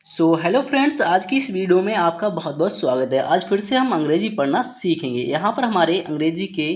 Hello friends, आज की इस वीडियो में आपका बहुत बहुत स्वागत है। आज फिर से हम अंग्रेजी पढ़ना सीखेंगे। यहाँ पर हमारे अंग्रेजी के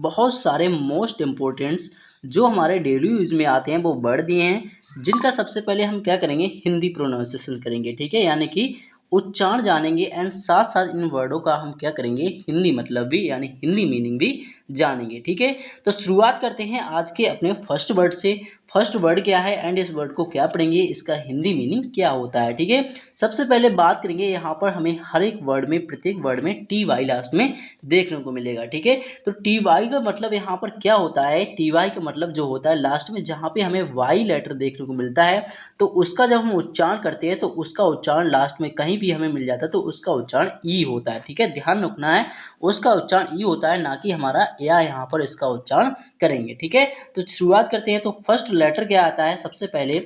बहुत सारे मोस्ट इम्पोर्टेंट्स जो हमारे डेली यूज में आते हैं वो वर्ड दिए हैं, जिनका सबसे पहले हम क्या करेंगे, हिंदी प्रोनाउंसिएशन करेंगे। ठीक है, यानी कि उच्चारण जानेंगे एंड साथ साथ इन वर्डों का हम क्या करेंगे, हिंदी मतलब भी यानी हिंदी मीनिंग भी जानेंगे। ठीक है, तो शुरुआत करते हैं आज के अपने फर्स्ट वर्ड से। फर्स्ट वर्ड क्या है एंड इस वर्ड को क्या पढ़ेंगे, इसका हिंदी मीनिंग क्या होता है। ठीक है, सबसे पहले बात करेंगे, यहाँ पर हमें हर एक वर्ड में, प्रत्येक वर्ड में टी वाई लास्ट में देखने को मिलेगा। ठीक है, तो टी वाई का मतलब यहाँ पर क्या होता है, टी वाई का मतलब जो होता है लास्ट में जहाँ पे हमें वाई लेटर देखने को मिलता है, तो उसका जब हम उच्चारण करते हैं तो उसका उच्चारण लास्ट में कहीं भी हमें मिल जाता है तो उसका उच्चारण ई होता है। ठीक है, ध्यान रखना है, उसका उच्चारण ई होता है, ना कि हमारा या यहाँ पर इसका उच्चारण करेंगे। ठीक है, तो शुरुआत करते हैं। तो फर्स्ट लेटर क्या आता है, सबसे पहले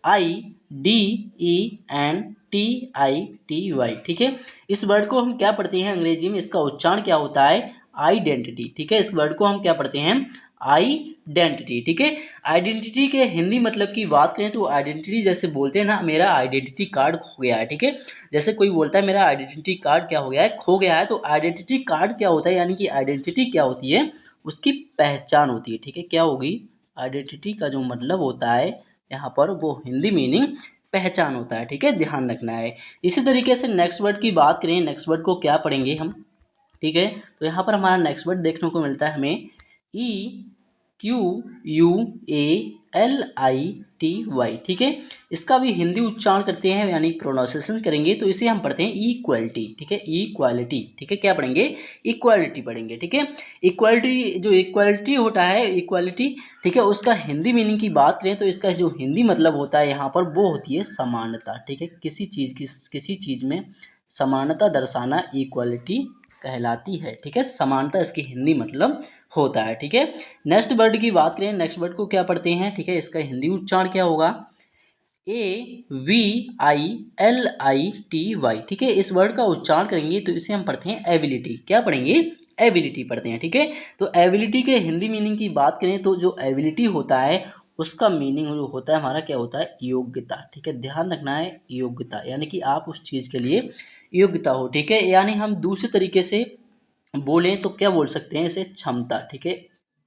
I D E N T I T Y. ठीक है, इस वर्ड को हम क्या पढ़ते हैं अंग्रेजी में, इसका उच्चारण क्या होता है, आइडेंटिटी। ठीक है, इस वर्ड को हम क्या पढ़ते हैं, आइडेंटिटी। ठीक है, आइडेंटिटी के हिंदी मतलब की बात करें तो आइडेंटिटी जैसे बोलते हैं ना, मेरा आइडेंटिटी कार्ड खो गया है। ठीक है, जैसे कोई बोलता है मेरा आइडेंटिटी कार्ड क्या हो गया है, खो गया है, तो आइडेंटिटी कार्ड क्या होता है, यानी कि आइडेंटिटी क्या होती है, उसकी पहचान होती है। ठीक है, क्या होगी, आइडेंटिटी का जो मतलब होता है यहाँ पर वो हिंदी मीनिंग पहचान होता है। ठीक है, ध्यान रखना है। इसी तरीके से नेक्स्ट वर्ड की बात करें, नेक्स्ट वर्ड को क्या पढ़ेंगे हम। ठीक है, तो यहाँ पर हमारा नेक्स्ट वर्ड देखने को मिलता है हमें E Q U A L I T Y. ठीक है, इसका भी हिंदी उच्चारण करते हैं यानी प्रोनाउंसिएशन करेंगे तो इसे हम पढ़ते हैं इक्वालिटी। ठीक है, इक्वालिटी। ठीक है, क्या पढ़ेंगे, इक्वालिटी पढ़ेंगे। ठीक है, इक्वालिटी, जो इक्वालिटी होता है, इक्वालिटी, ठीक है, उसका हिंदी मीनिंग की बात करें तो इसका जो हिंदी मतलब होता है यहाँ पर वो होती है समानता। ठीक है, किसी चीज़ में समानता दर्शाना इक्वालिटी कहलाती है। ठीक है, समानता इसकी हिंदी मतलब होता है। ठीक है, नेक्स्ट वर्ड की बात करें, नेक्स्ट वर्ड को क्या पढ़ते हैं, ठीक है, इसका हिंदी उच्चारण क्या होगा, A V I L I T Y. ठीक है, इस वर्ड का उच्चारण करेंगे तो इसे हम पढ़ते हैं एबिलिटी। क्या पढ़ेंगे, एबिलिटी पढ़ते हैं। ठीक है, तो एबिलिटी के हिंदी मीनिंग की बात करें तो जो एबिलिटी होता है उसका मीनिंग जो होता है हमारा क्या होता है, योग्यता। ठीक है, ध्यान रखना है, योग्यता यानी कि आप उस चीज़ के लिए योग्यता हो। ठीक है, यानी हम दूसरे तरीके से बोलें तो क्या बोल सकते हैं इसे, क्षमता। ठीक है,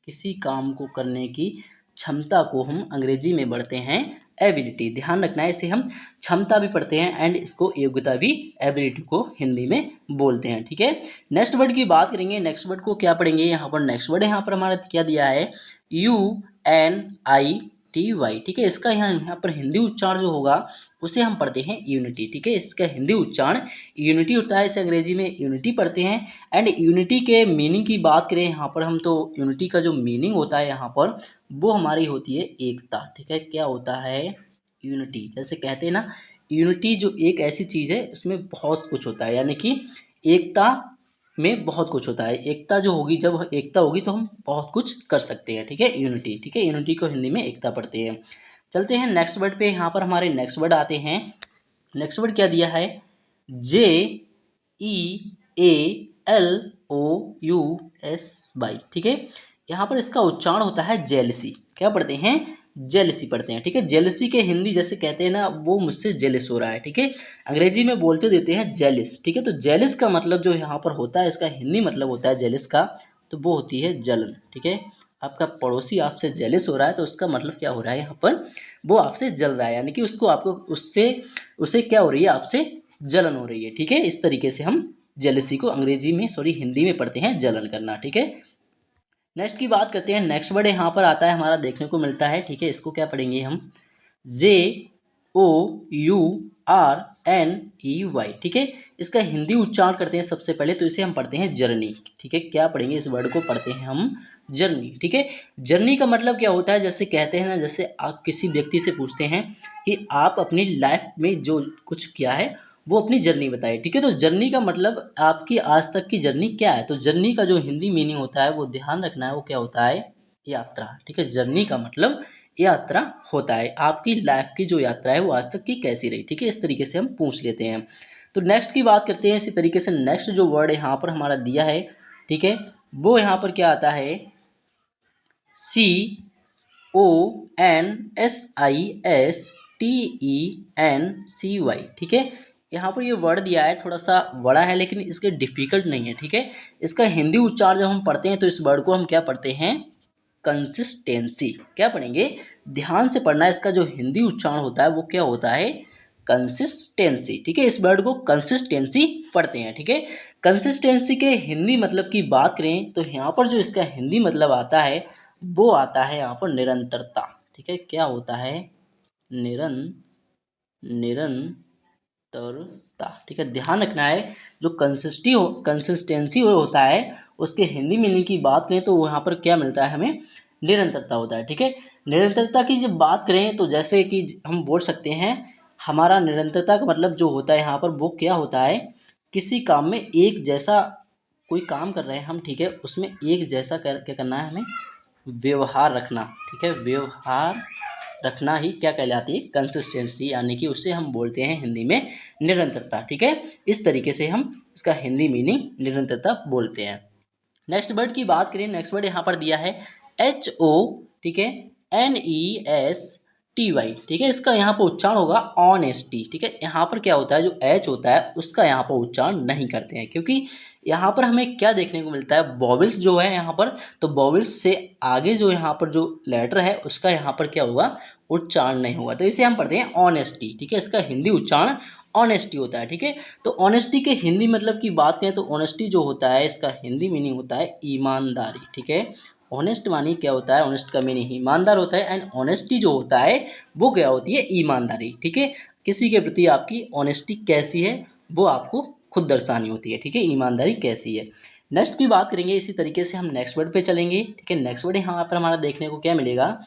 किसी काम को करने की क्षमता को हम अंग्रेजी में पढ़ते हैं एबिलिटी। ध्यान रखना है, इसे हम क्षमता भी पढ़ते हैं एंड इसको योग्यता भी, एबिलिटी को हिंदी में बोलते हैं। ठीक है, नेक्स्ट वर्ड की बात करेंगे, नेक्स्ट वर्ड को क्या पढ़ेंगे, यहाँ पर नेक्स्ट वर्ड यहाँ पर हमारा क्या दिया है, U N I T Y. ठीक है, इसका यहाँ पर हिंदी उच्चारण जो होगा उसे हम पढ़ते हैं यूनिटी। ठीक है, इसका हिंदी उच्चारण यूनिटी होता है, इसे अंग्रेजी में यूनिटी पढ़ते हैं। एंड यूनिटी के मीनिंग की बात करें यहाँ पर हम, तो यूनिटी का जो मीनिंग होता है यहाँ पर वो हमारी होती है एकता। ठीक है, क्या होता है, यूनिटी, जैसे कहते हैं ना, यूनिटी जो एक ऐसी चीज़ है उसमें बहुत कुछ होता है, यानी कि एकता में बहुत कुछ होता है। एकता जो होगी, जब एकता होगी तो हम बहुत कुछ कर सकते हैं। ठीक है, यूनिटी। ठीक है, यूनिटी को हिंदी में एकता पढ़ते हैं। चलते हैं नेक्स्ट वर्ड पे, यहाँ पर हमारे नेक्स्ट वर्ड आते हैं। नेक्स्ट वर्ड क्या दिया है, J E A L O U S Y. ठीक है, यहाँ पर इसका उच्चारण होता है जेलसी। क्या पढ़ते हैं, जेलसी पढ़ते हैं। ठीक है, जेलसी के हिंदी जैसे कहते हैं ना, वो मुझसे जेलिस हो रहा है। ठीक है, अंग्रेजी में बोलते देते हैं जेलिस। ठीक है, तो जेलिस का मतलब जो यहाँ पर होता है, इसका हिंदी मतलब होता है जेलिस का, तो वो होती है जलन। ठीक है, आपका पड़ोसी आपसे जेलिस हो रहा है तो उसका मतलब क्या हो रहा है, यहाँ पर वो आपसे जल रहा है, यानी कि उसको, आपको उससे, उसे क्या हो रही है, आपसे जलन हो रही है। ठीक है, इस तरीके से हम जेलसी को अंग्रेजी में, सॉरी हिंदी में पढ़ते हैं जलन करना। ठीक है, नेक्स्ट की बात करते हैं। नेक्स्ट वर्ड यहाँ पर आता है हमारा, देखने को मिलता है। ठीक है, इसको क्या पढ़ेंगे हम, J O U R N E Y. ठीक है, इसका हिंदी उच्चारण करते हैं सबसे पहले तो इसे हम पढ़ते हैं जर्नी। ठीक है, क्या पढ़ेंगे, इस वर्ड को पढ़ते हैं हम जर्नी। ठीक है, जर्नी का मतलब क्या होता है, जैसे कहते हैं ना, जैसे आप किसी व्यक्ति से पूछते हैं कि आप अपनी लाइफ में जो कुछ किया है वो अपनी जर्नी बताइए। ठीक है, तो जर्नी का मतलब आपकी आज तक की जर्नी क्या है, तो जर्नी का जो हिंदी मीनिंग होता है वो ध्यान रखना है, वो क्या होता है, यात्रा। ठीक है, जर्नी का मतलब यात्रा होता है, आपकी लाइफ की जो यात्रा है वो आज तक की कैसी रही। ठीक है, इस तरीके से हम पूछ लेते हैं। तो नेक्स्ट की बात करते हैं, इसी तरीके से नेक्स्ट जो वर्ड यहाँ पर हमारा दिया है, ठीक है, वो यहाँ पर क्या आता है, C O N S I S TENCY, ठीक है। यहाँ पर ये वर्ड दिया है, थोड़ा सा बड़ा है लेकिन इसके डिफिकल्ट नहीं है, ठीक है। इसका हिंदी उच्चारण जब हम पढ़ते हैं तो इस वर्ड को हम क्या पढ़ते हैं, कंसिस्टेंसी। क्या पढ़ेंगे, ध्यान से पढ़ना है, इसका जो हिंदी उच्चारण होता है वो क्या होता है, कंसिस्टेंसी, ठीक है। इस वर्ड को कंसिस्टेंसी पढ़ते हैं, ठीक है। कंसिस्टेंसी के हिंदी मतलब की बात करें तो यहाँ पर जो इसका हिंदी मतलब आता है वो आता है यहाँ पर निरंतरता, ठीक है। क्या होता है, निरंतरता, ठीक है। ध्यान रखना है, जो कंसिस्टेंसी होता है उसके हिंदी मीनिंग की बात करें तो यहाँ पर क्या मिलता है हमें, निरंतरता होता है, ठीक है। निरंतरता की जब बात करें तो जैसे कि हम बोल सकते हैं, हमारा निरंतरता का मतलब जो होता है यहाँ पर वो क्या होता है, किसी काम में एक जैसा, कोई काम कर रहे हैं हम, ठीक है, उसमें एक जैसा क्या करना है हमें, व्यवहार रखना, ठीक है। व्यवहार रखना ही क्या कहलाती है, कंसिस्टेंसी, यानी कि उसे हम बोलते हैं हिंदी में निरंतरता, ठीक है। इस तरीके से हम इसका हिंदी मीनिंग निरंतरता बोलते हैं। नेक्स्ट वर्ड की बात करें, नेक्स्ट वर्ड यहाँ पर दिया है HO, ठीक है, NESTY, ठीक है। इसका यहाँ पर उच्चारण होगा ऑनेस्टी, ठीक है। यहाँ पर क्या होता है, जो H होता है उसका यहाँ पर उच्चारण नहीं करते हैं, क्योंकि यहाँ पर हमें क्या देखने को मिलता है, बॉविल्स जो है यहाँ पर, तो बॉविल्स से आगे जो यहाँ पर जो लेटर है उसका यहाँ पर क्या होगा, उच्चारण नहीं होगा, तो इसे हम पढ़ते हैं ऑनेस्टी, ठीक है। इसका हिंदी उच्चारण ऑनेस्टी होता है, ठीक है। तो ऑनेस्टी के हिंदी मतलब की बात करें तो ऑनेस्टी जो होता है इसका हिंदी मीनिंग होता है ईमानदारी, ठीक है। ऑनेस्ट मानी क्या होता है, ऑनेस्ट का मीनिंग ईमानदार होता है, एंड ऑनेस्टी जो होता है वो क्या होती है, ईमानदारी, ठीक है। किसी के प्रति आपकी ऑनेस्टी कैसी है वो आपको खुद दर्शानी होती है, ठीक है, ईमानदारी कैसी है। नेक्स्ट की बात करेंगे, इसी तरीके से हम नेक्स्ट वर्ड पे चलेंगे, ठीक है। नेक्स्ट वर्ड यहाँ पर हमारा देखने को क्या मिलेगा,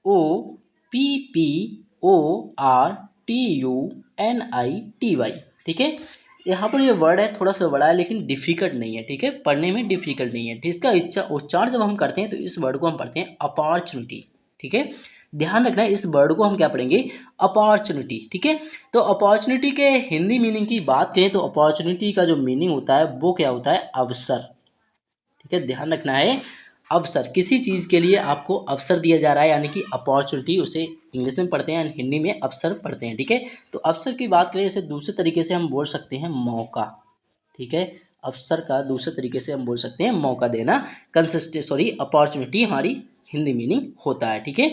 OPPORTUNITY, ठीक है। यहाँ पर ये वर्ड है, थोड़ा सा बड़ा है लेकिन डिफिकल्ट नहीं है, ठीक है, पढ़ने में डिफिकल्ट नहीं है, ठीक। इसका उच्चारण जब हम करते हैं तो इस वर्ड को हम पढ़ते हैं अपॉर्चुनिटी, ठीक है। ध्यान रखना है, इस वर्ड को हम क्या पढ़ेंगे, अपॉर्चुनिटी, ठीक है। तो अपॉर्चुनिटी के हिंदी मीनिंग की बात करें तो अपॉर्चुनिटी का जो मीनिंग होता है वो क्या होता है, अवसर, ठीक है। ध्यान रखना है, अवसर, किसी चीज़ के लिए आपको अवसर दिया जा रहा है, यानी कि अपॉर्चुनिटी, उसे इंग्लिश में पढ़ते हैं, हिंदी में अवसर पढ़ते हैं, ठीक है। तो अवसर की बात करें, इसे दूसरे तरीके से हम बोल सकते हैं मौका, ठीक है। अवसर का दूसरे तरीके से हम बोल सकते हैं मौका देना, अपॉर्चुनिटी हमारी हिंदी मीनिंग होता है, ठीक है।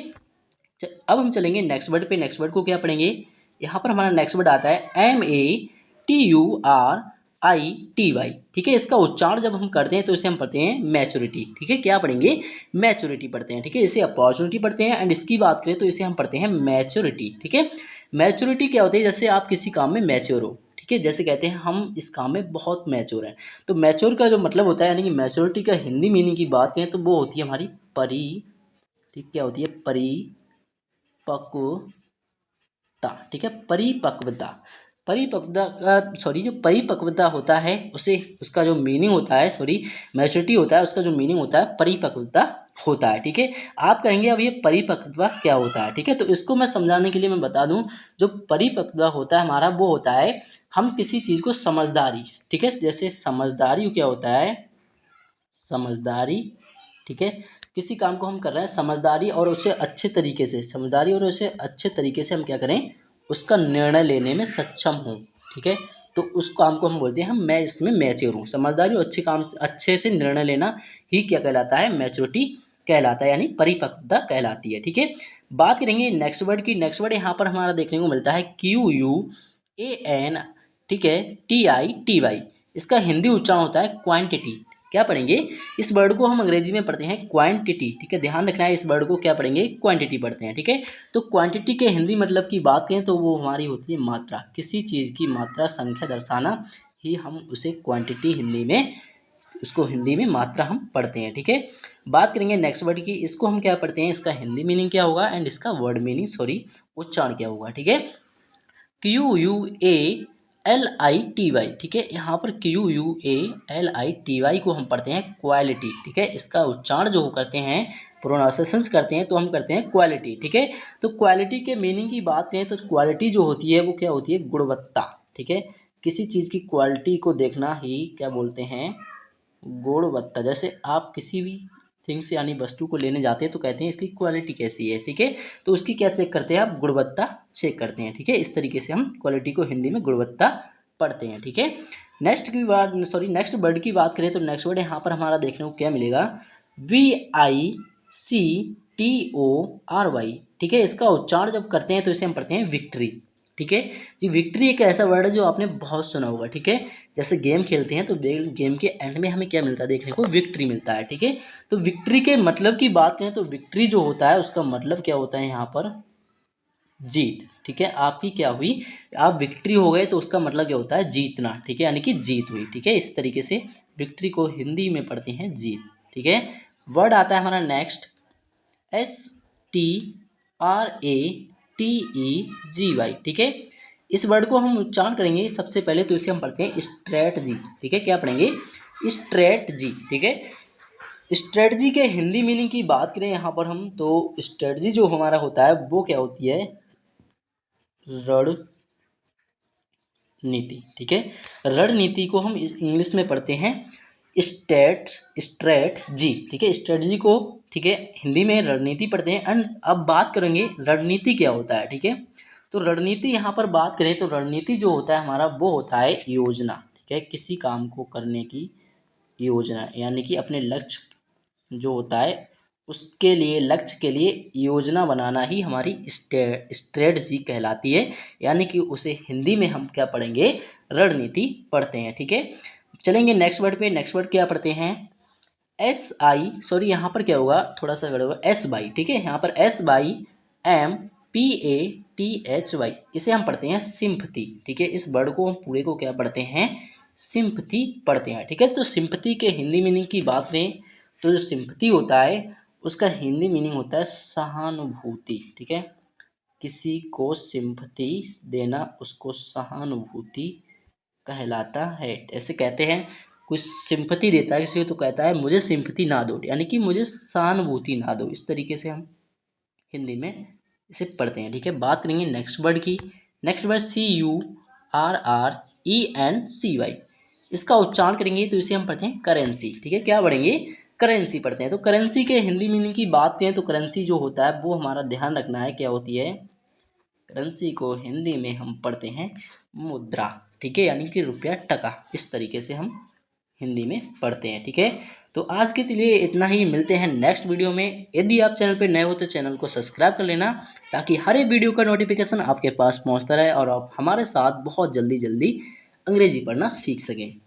अब हम चलेंगे नेक्स्ट वर्ड पे, नेक्स्ट वर्ड को क्या पढ़ेंगे, यहाँ पर हमारा नेक्स्ट वर्ड आता है MATURITY, ठीक है। इसका उच्चारण जब हम करते हैं तो इसे हम पढ़ते हैं मैच्योरिटी, ठीक है। क्या पढ़ेंगे, मैच्योरिटी पढ़ते हैं, ठीक है। इसे अपॉर्चुनिटी पढ़ते हैं, एंड इसकी बात करें तो इसे हम पढ़ते हैं मैच्योरिटी, ठीक है। मैच्योरिटी क्या होती है, जैसे आप किसी काम में मैच्योर हो, ठीक है, जैसे कहते हैं हम इस काम में बहुत मैच्योर हैं, तो मैच्योर का जो मतलब होता है, यानी कि मैच्योरिटी का हिंदी मीनिंग की बात करें तो वो होती है हमारी ठीक, क्या होती है, परिपक्वता, ठीक है। परिपक्वता जो परिपक्वता होता है उसे, उसका जो मीनिंग होता है, मैच्योरिटी होता है, उसका जो मीनिंग होता है परिपक्वता होता है, ठीक है। आप कहेंगे अब ये परिपक्वता क्या होता है, ठीक है। तो इसको मैं समझाने के लिए मैं बता दूं, जो परिपक्वता होता है हमारा वो होता है, हम किसी चीज़ को समझदारी, ठीक है, जैसे समझदारी क्या होता है, समझदारी, ठीक है। किसी काम को हम कर रहे हैं समझदारी और उसे अच्छे तरीके से, समझदारी और उसे अच्छे तरीके से हम क्या करें, उसका निर्णय लेने में सक्षम हूँ, ठीक है। तो उस काम को हम बोलते हैं, मैं इसमें मैच्योर हूँ, समझदारी और अच्छे से निर्णय लेना ही क्या कहलाता है, मैच्योरिटी कहलाता है, यानी परिपक्वता कहलाती है, ठीक है। बात करेंगे नेक्स्ट वर्ड की, नेक्स्ट वर्ड यहाँ पर हमारा देखने को मिलता है QUAN, ठीक है, TITY, इसका हिंदी उच्चारण होता है क्वांटिटी। क्या पढ़ेंगे, इस वर्ड को हम अंग्रेजी में पढ़ते हैं क्वांटिटी, ठीक है। ध्यान रखना है, इस वर्ड को क्या पढ़ेंगे, क्वांटिटी पढ़ते हैं, ठीक है। तो क्वांटिटी के हिंदी मतलब की बात करें तो वो हमारी होती है मात्रा, किसी चीज़ की मात्रा, संख्या दर्शाना ही हम उसे क्वांटिटी हिंदी में, उसको हिंदी में मात्रा हम पढ़ते हैं, ठीक है। बात करेंगे नेक्स्ट वर्ड की, इसको हम क्या पढ़ते हैं, इसका हिंदी मीनिंग क्या होगा, एंड इसका वर्ड मीनिंग उच्चारण क्या होगा, ठीक है। QUALITY, ठीक है। यहाँ पर QUALITY को हम पढ़ते हैं क्वालिटी, ठीक है। इसका उच्चारण जो करते हैं, प्रोनाउंसिएशंस करते हैं तो हम करते हैं क्वालिटी, ठीक है। तो क्वालिटी के मीनिंग की बात करें तो क्वालिटी जो होती है वो क्या होती है, गुणवत्ता, ठीक है। किसी चीज़ की क्वालिटी को देखना ही क्या बोलते हैं, गुणवत्ता। जैसे आप किसी भी थिंग्स यानी वस्तु को लेने जाते हैं तो कहते हैं इसकी क्वालिटी कैसी है, ठीक है। तो उसकी क्या चेक करते हैं आप, गुणवत्ता चेक करते हैं। ठीक है, इस तरीके से हम क्वालिटी को हिंदी में गुणवत्ता पढ़ते हैं। ठीक है, नेक्स्ट वर्ड की बात करें तो नेक्स्ट वर्ड यहाँ पर हमारा देखने को क्या मिलेगा, VICTORY। ठीक है, इसका उच्चारण जब करते हैं तो इसे हम पढ़ते हैं विक्ट्री। ठीक है जी, विक्ट्री एक ऐसा वर्ड है जो आपने बहुत सुना होगा। ठीक है, जैसे गेम खेलते हैं तो गेम के एंड में हमें क्या मिलता है देखने को, विक्ट्री मिलता है। ठीक है, तो विक्ट्री के मतलब की बात करें तो विक्ट्री जो होता है उसका मतलब क्या होता है यहाँ पर, जीत। ठीक है, आपकी क्या हुई, आप विक्ट्री हो गए तो उसका मतलब क्या होता है, जीतना। ठीक है, यानी कि जीत हुई। ठीक है, इस तरीके से विक्ट्री को हिंदी में पढ़ते हैं जीत। ठीक है, वर्ड आता है हमारा नेक्स्ट, STRATEGY। ठीक है, इस वर्ड को हम उच्चारण करेंगे सबसे पहले तो इसे हम पढ़ते हैं स्ट्रेटजी। ठीक है, क्या पढ़ेंगे, स्ट्रेटजी। ठीक है, स्ट्रेटजी के हिंदी मीनिंग की बात करें यहाँ पर हम, तो स्ट्रेटजी जो हमारा होता है वो क्या होती है, रणनीति। ठीक है, रणनीति को हम इंग्लिश में पढ़ते हैं स्ट्रेटजी। ठीक है, स्ट्रेटजी को, ठीक है, हिंदी में रणनीति पढ़ते हैं। एंड अब बात करेंगे रणनीति क्या होता है। ठीक है, तो रणनीति यहाँ पर बात करें तो रणनीति जो होता है हमारा वो होता है योजना। ठीक है, किसी काम को करने की योजना, यानी कि अपने लक्ष्य जो होता है उसके लिए, लक्ष्य के लिए योजना बनाना ही हमारी स्ट्रेटजी कहलाती है। यानी कि उसे हिंदी में हम क्या पढ़ेंगे, रणनीति पढ़ते हैं। ठीक है, चलेंगे नेक्स्ट वर्ड पे। नेक्स्ट वर्ड क्या पढ़ते हैं, यहाँ पर क्या होगा, थोड़ा सा गड़बड़ होगा, SY। ठीक है, यहाँ पर SYMPATHY, इसे हम पढ़ते हैं सिंपथी। ठीक है, इस वर्ड को हम पूरे को क्या पढ़ते हैं, सिंपथी पढ़ते हैं। ठीक है, तो सिंपथी के हिंदी मीनिंग की बात करें तो जो सिंपथी होता है उसका हिंदी मीनिंग होता है सहानुभूति। ठीक है, किसी को सिंपथी देना उसको सहानुभूति कहलाता है। ऐसे कहते हैं, कुछ सिंपथी देता है किसी को तो कहता है मुझे सिंपथी ना दो, यानी कि मुझे सहानुभूति ना दो। इस तरीके से हम हिंदी में इसे पढ़ते हैं। ठीक है, बात करेंगे नेक्स्ट वर्ड की। नेक्स्ट वर्ड CURRENCY, इसका उच्चारण करेंगे तो इसे हम पढ़ते हैं करेंसी। ठीक है, क्या पढ़ेंगे, करेंसी पढ़ते हैं। तो करेंसी के हिंदी मीनिंग की बात करें तो करेंसी जो होता है वो हमारा ध्यान रखना है क्या होती है, करेंसी को हिंदी में हम पढ़ते हैं मुद्रा। ठीक है, यानी कि रुपया, टका, इस तरीके से हम हिंदी में पढ़ते हैं। ठीक है, तो आज के लिए इतना ही, मिलते हैं नेक्स्ट वीडियो में। यदि आप चैनल पर नए हो तो चैनल को सब्सक्राइब कर लेना ताकि हर एक वीडियो का नोटिफिकेशन आपके पास पहुंचता रहे और आप हमारे साथ बहुत जल्दी अंग्रेजी पढ़ना सीख सकें।